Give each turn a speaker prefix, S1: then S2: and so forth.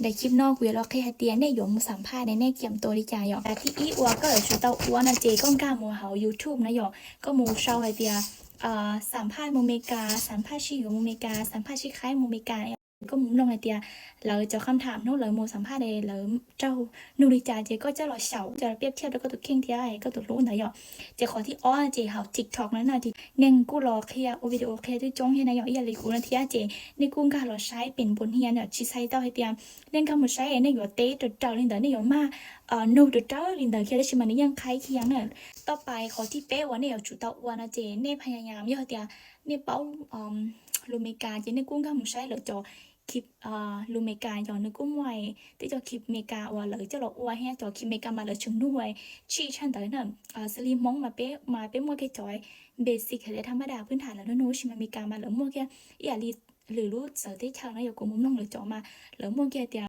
S1: ได้คลิปนอกคุยแล้วแค่เตียนได้หยงสัมภาษณ์ในแน่เกี่ยมตัวดิจาหยอกแต่ที่อีอัวก็ชุดเตาอัวนะเจก็กล้ามัวเฮา YouTube นะหยอกก็มูเชาไอเดียสัมภาษณ์มูเมกาสัมภาษณ์ชิอยู่มูเมกาสัมภาษณ์ชิคล้ายมูเมกาก็มุมลงไอเดียเราจะคำถามนู้นเลยมูสัมภาษณ์เลยเราเจ้านูริจาเจก็จะหล่อเฉาจะเปรียบเทียบแล้วก็ตัวเข่งเทียไอก็ตัวรู้นะหยอกเจขอที่อ้อเจเฮา TikTok นั้นนะที่เน่งกูรอเคลียร์วิดีโอเคลียร์ที่จ้องให้นายหยอกอย่าเลยกูนะเทียเจในกุ้งกาเราใช้เป็นบนเฮียเนี่ยชิไซเต้าให้เตียnên không một sai này có tế được trâu lên tới này có mà nô được trâu lên tới khi đó chỉ mà những khai khi nàyต่อไปเขาที่เป๊ะวันนี้เอาจุดเตาวันนะเจเนี่ยพยายามเยอะเดียวเนี่ยเป้าลูเมกาเจเนี่ยกุ้งข้ามใช้หรือจอคลิปลูเมกาย้อนนึกกุ้งไว้ที่จอคลิปเมกาว่าหรือจะหลอกว่าให้จอคลิปเมกามาหรือชงด้วยชี้ชันแต่เนี่ยสลีมองมาเป๊ะมัวแค่จอยเบสิกเลยธรรมดาพื้นฐานแล้วนู้นชิมาเมกามาหรือมัวแค่อย่าลีหรือรู้เสริมที่ทางนั้นอยู่กลุ่มมุ่งลงหรือจอมาหรือมัวแค่เดียว